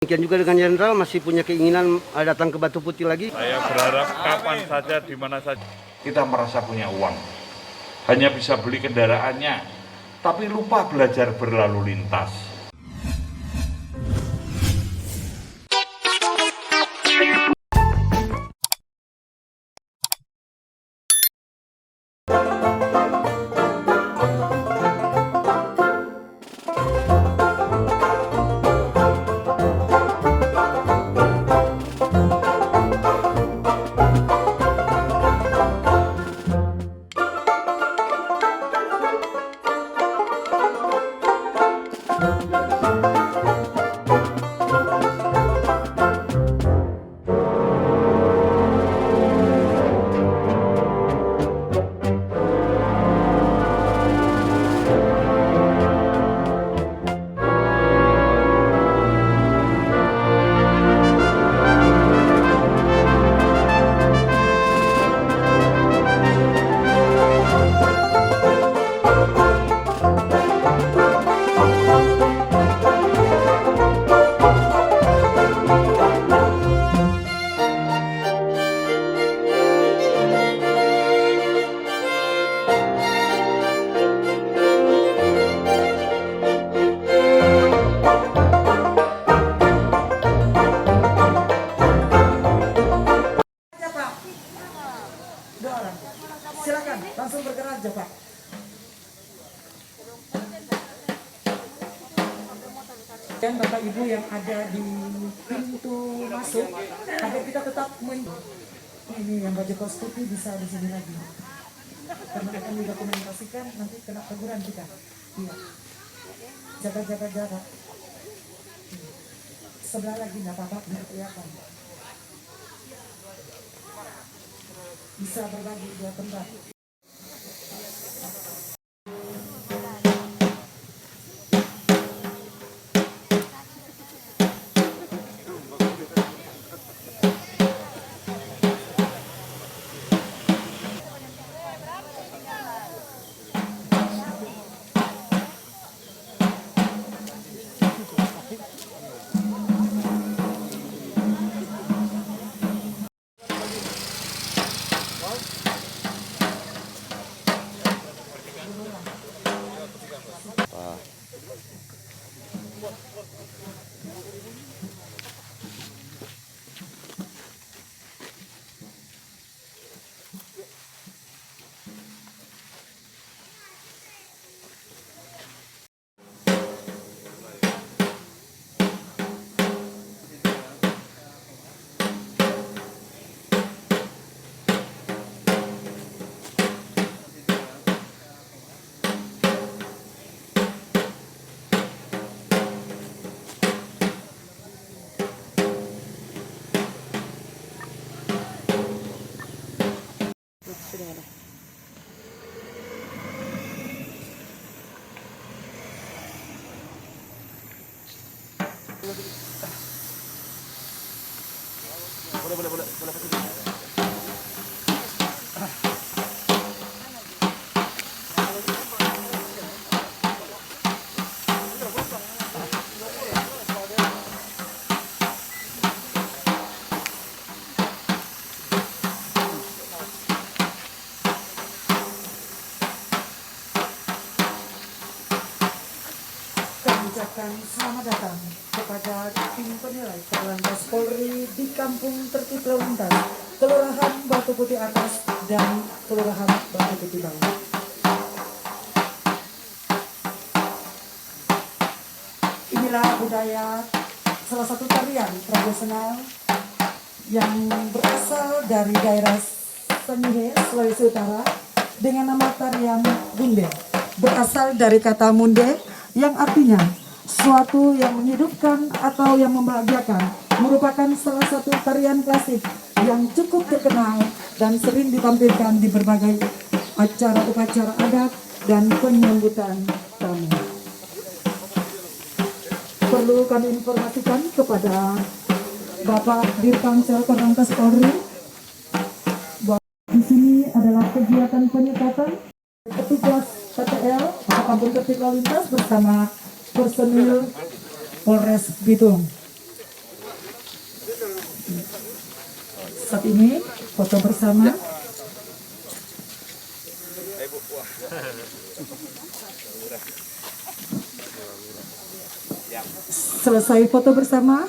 Demikian juga dengan Jenderal, masih punya keinginan datang ke Batu Putih lagi? Saya berharap kapan saja, di mana saja. Kita merasa punya uang, hanya bisa beli kendaraannya, tapi lupa belajar berlalu lintas. Silakan, langsung bergerak aja Pak. Dan Bapak Ibu yang ada di pintu masuk, agar kita tetap ini yang baju kaos putih bisa di sini lagi. Karena akan didokumentasikan, nanti kena teguran kita. Iya. Jaga jarak. Sebelah lagi nggak apa-apa, biar kelihatan. Bisa berbagi dua tempat. Boleh. Ucapkan selamat datang kepada tim penilai Korlantas Polri di Kampung Tertib Lalu Lintas, Kelurahan Batu Putih Atas dan Kelurahan Batu Putih Bawah. Inilah budaya salah satu tarian tradisional yang berasal dari daerah Sangihe, Sulawesi Utara dengan nama tarian Munde. Berasal dari kata munde yang artinya suatu yang menghidupkan atau yang membahagiakan, merupakan salah satu tarian klasik yang cukup terkenal dan sering ditampilkan di berbagai acara upacara adat dan penyambutan tamu. Perlu kami informasikan kepada Bapak Dirkamsel Korlantas Polri bahwa di sini adalah kegiatan penyekatan petugas PTL atau Kampung Tertib Lalu Lintas bersama personil Polres Bitung. Saat ini foto bersama. Selesai foto bersama,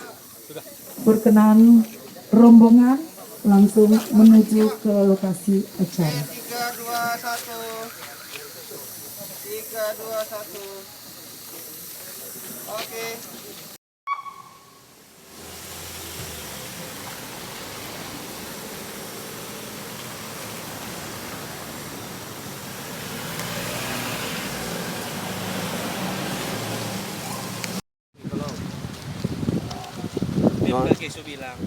berkenan rombongan langsung menuju ke lokasi acara. 3, 2, 1. 3, 2, 1. Oke. Kesu bilang.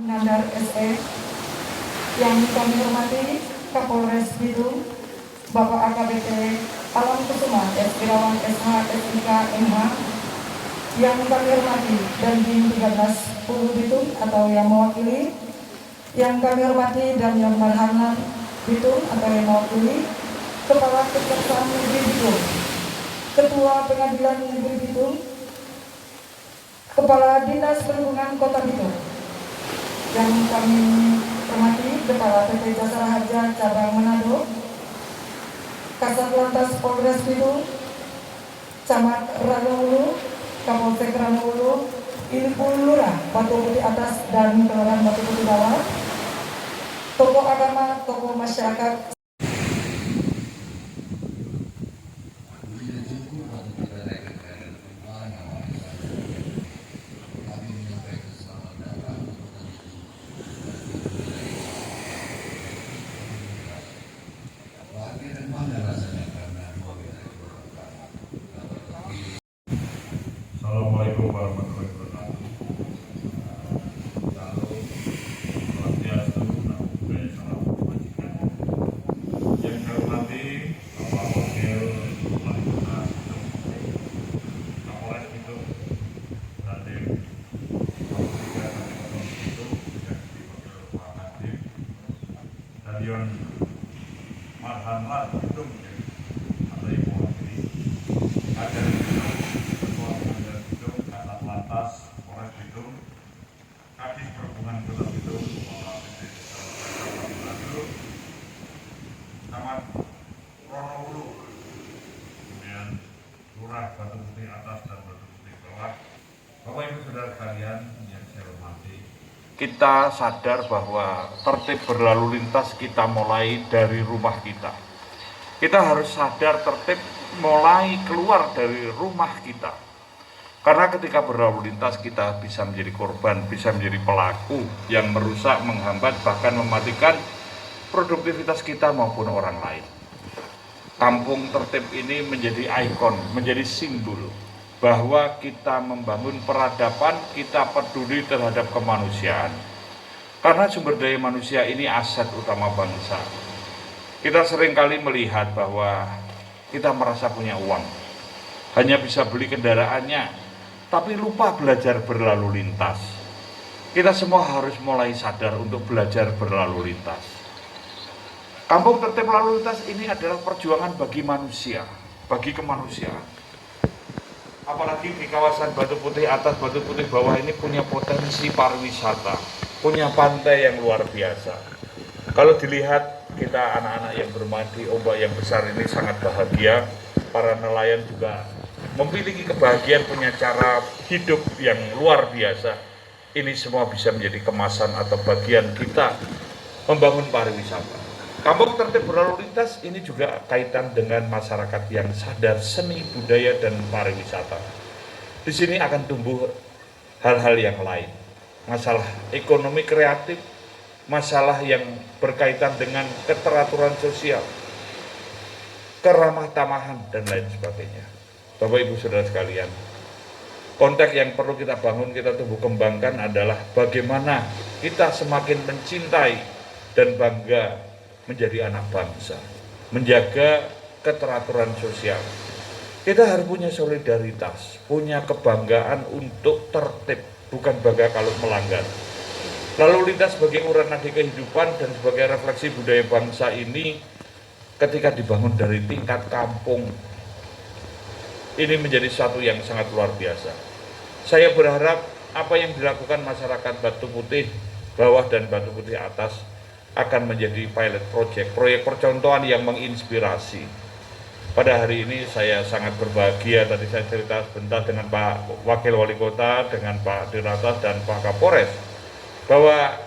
Nandar SE yang kami hormati Kapolres Bidung, Bapak AKBP Alam Kusuma S. Irawan SH SIK MH, yang kami hormati Dandim 13 Pulu Bitung atau yang mewakili, yang kami hormati dan yang Marhanan Bitung atau yang mewakili, Kepala Kejaksaan Negeri Bitung, Ketua Pengadilan Negeri Bitung, Kepala Dinas Perhubungan Kota Bitung, yang kami hormati Kepala PT Jasara Harja Cabang Manado, Kasat Lantas Polres Bitung, Camat Ranulu, Kapolsek Ranulu, Ilmu Lurah Batu Putih Atas dan Kelurahan Batu Putih Bawah, tokoh agama, tokoh masyarakat. Assalamualaikum warahmatullahi wabarakatuh. Salam swastiastu, namo buddhaya, salam kebajikan. Yang saya hormati Bapak Wakil Wali Kota Bitung, Kapolres Bitung, Dandim, Kapolres Bitung, yang diwakil Pak Dandim, Stadion Marhanlat Bitung, atau yang mewakili kader Lantas Polres Bitung, Kadis Perhubungan Kota Bitung, Kepala PT Jasara, Camat Ronowulu, kemudian Lurah Batu Putih Atas dan Batu Putih Bawah. Bapak Ibu Saudara sekalian yang saya hormati, kita sadar bahwa tertib berlalu lintas kita mulai dari rumah kita. Kita harus sadar tertib mulai keluar dari rumah kita. Karena ketika berlalu lintas kita bisa menjadi korban, bisa menjadi pelaku yang merusak, menghambat, bahkan mematikan produktivitas kita maupun orang lain. Kampung tertib ini menjadi ikon, menjadi simbol bahwa kita membangun peradaban, kita peduli terhadap kemanusiaan. Karena sumber daya manusia ini aset utama bangsa. Kita seringkali melihat bahwa kita merasa punya uang, hanya bisa beli kendaraannya, tapi lupa belajar berlalu lintas. Kita semua harus mulai sadar untuk belajar berlalu lintas. Kampung tertib lalu lintas ini adalah perjuangan bagi manusia, bagi kemanusiaan. Apalagi di kawasan Batu Putih atas, Batu Putih bawah ini punya potensi pariwisata, punya pantai yang luar biasa. Kalau dilihat kita anak-anak yang bermain di ombak yang besar ini sangat bahagia, para nelayan juga memiliki kebahagiaan, punya cara hidup yang luar biasa. Ini semua bisa menjadi kemasan atau bagian kita membangun pariwisata. Kampung tertib berlalu lintas ini juga kaitan dengan masyarakat yang sadar seni, budaya, dan pariwisata. Di sini akan tumbuh hal-hal yang lain. Masalah ekonomi kreatif, masalah yang berkaitan dengan keteraturan sosial, keramah tamahan, dan lain sebagainya. Bapak Ibu Saudara sekalian, konteks yang perlu kita bangun, kita tumbuh kembangkan adalah bagaimana kita semakin mencintai dan bangga menjadi anak bangsa, menjaga keteraturan sosial. Kita harus punya solidaritas, punya kebanggaan untuk tertib, bukan bangga kalau melanggar. Lalu lintas sebagai urang nadi kehidupan dan sebagai refleksi budaya bangsa ini ketika dibangun dari tingkat kampung, ini menjadi sesuatu yang sangat luar biasa. Saya berharap apa yang dilakukan masyarakat Batu Putih bawah dan Batu Putih atas akan menjadi pilot project, proyek percontohan yang menginspirasi. Pada hari ini saya sangat berbahagia, tadi saya cerita sebentar dengan Pak Wakil Wali Kota, dengan Pak Dirata dan Pak Kapolres, bahwa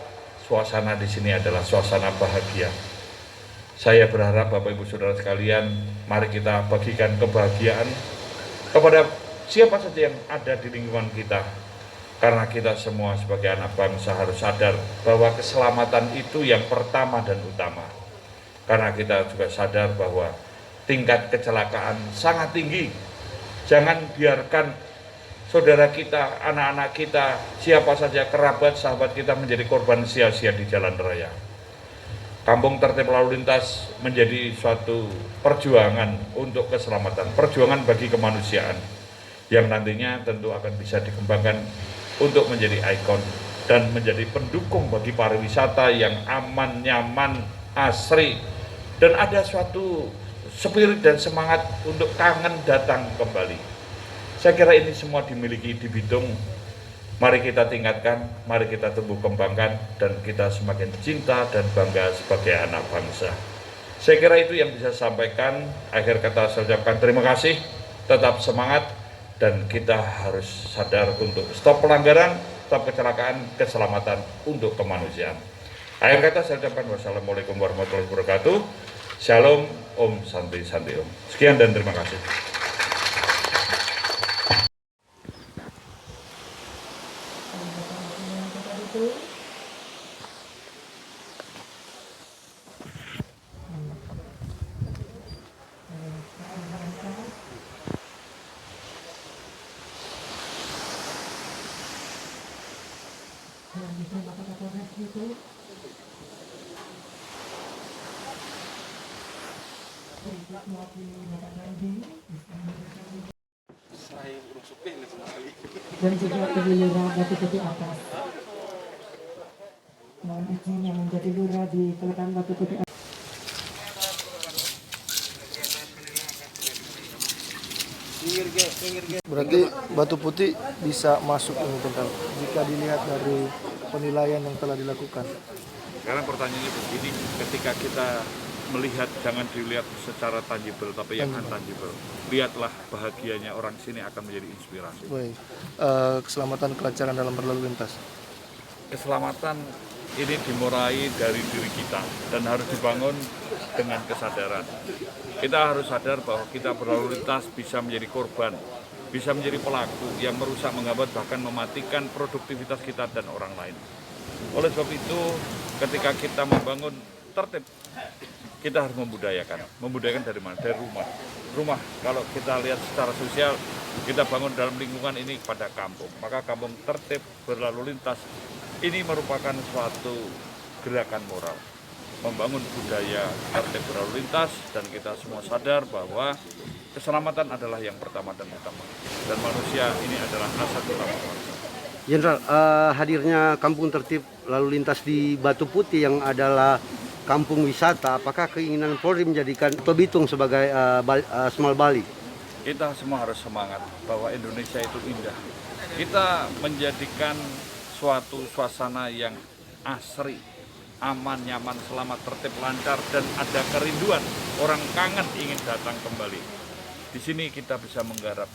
suasana di sini adalah suasana bahagia. Saya berharap Bapak Ibu Saudara sekalian, mari kita bagikan kebahagiaan kepada siapa saja yang ada di lingkungan kita. Karena kita semua sebagai anak bangsa harus sadar bahwa keselamatan itu yang pertama dan utama. Karena kita juga sadar bahwa tingkat kecelakaan sangat tinggi. Jangan biarkan saudara kita, anak-anak kita, siapa saja, kerabat, sahabat kita menjadi korban sia-sia di jalan raya. Kampung tertib lalu lintas menjadi suatu perjuangan untuk keselamatan, perjuangan bagi kemanusiaan yang nantinya tentu akan bisa dikembangkan untuk menjadi ikon dan menjadi pendukung bagi pariwisata yang aman, nyaman, asri, dan ada suatu spirit dan semangat untuk kangen datang kembali. Saya kira ini semua dimiliki di Bitung. Mari kita tingkatkan, mari kita tumbuh kembangkan, dan kita semakin cinta dan bangga sebagai anak bangsa. Saya kira itu yang bisa saya sampaikan. Akhir kata saya ucapkan terima kasih, tetap semangat, dan kita harus sadar untuk stop pelanggaran, stop kecelakaan, keselamatan untuk kemanusiaan. Akhir kata saya ucapkan wassalamualaikum warahmatullahi wabarakatuh. Shalom, Om Santi Santi Om. Sekian dan terima kasih. Dan juga dari Lurah Batu Putih atas. Mohon izin yang menjadi lurah di Kelurahan Batu Putih atas. Berarti Batu Putih bisa masuk ini tentang jika dilihat dari penilaian yang telah dilakukan. Sekarang pertanyaannya begini, ketika kita melihat, jangan dilihat secara tangible tapi yang intangible. Lihatlah bahagianya orang sini akan menjadi inspirasi. Baik. Keselamatan kelancaran dalam berlalu lintas. Keselamatan ini dimulai dari diri kita dan harus dibangun dengan kesadaran. Kita harus sadar bahwa kita berlalu lintas bisa menjadi korban, bisa menjadi pelaku yang merusak, menghambat, bahkan mematikan produktivitas kita dan orang lain. Oleh sebab itu, ketika kita membangun tertib, kita harus membudayakan dari mana? Dari rumah. Rumah, kalau kita lihat secara sosial, kita bangun dalam lingkungan ini pada kampung. Maka kampung tertib berlalu lintas ini merupakan suatu gerakan moral. Membangun budaya tertib berlalu lintas, dan kita semua sadar bahwa keselamatan adalah yang pertama dan utama. Dan manusia ini adalah aset utama bangsa. Jenderal, hadirnya kampung tertib lalu lintas di Batu Putih yang adalah kampung wisata, apakah keinginan Polri menjadikan Bitung sebagai Small Bali? Kita semua harus semangat bahwa Indonesia itu indah. Kita menjadikan suatu suasana yang asri, aman, nyaman, selamat, tertib, lancar, dan ada kerinduan. Orang kangen ingin datang kembali. Di sini kita bisa menggarap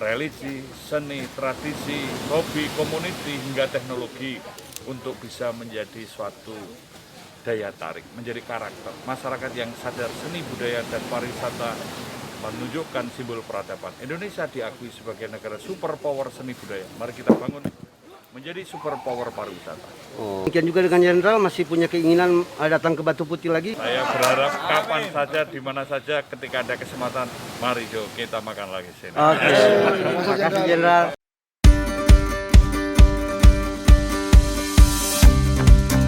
religi, seni, tradisi, hobi, community, hingga teknologi untuk bisa menjadi suatu daya tarik, menjadi karakter. Masyarakat yang sadar seni, budaya, dan pariwisata menunjukkan simbol peradaban. Indonesia diakui sebagai negara superpower seni budaya. Mari kita bangun menjadi superpower pariwisata. Demikian juga dengan Jenderal, masih punya keinginan datang ke Batu Putih lagi? Saya berharap kapan saja, di mana saja, ketika ada kesempatan, mari yuk kita makan lagi sini. Oke, terima kasih Jenderal.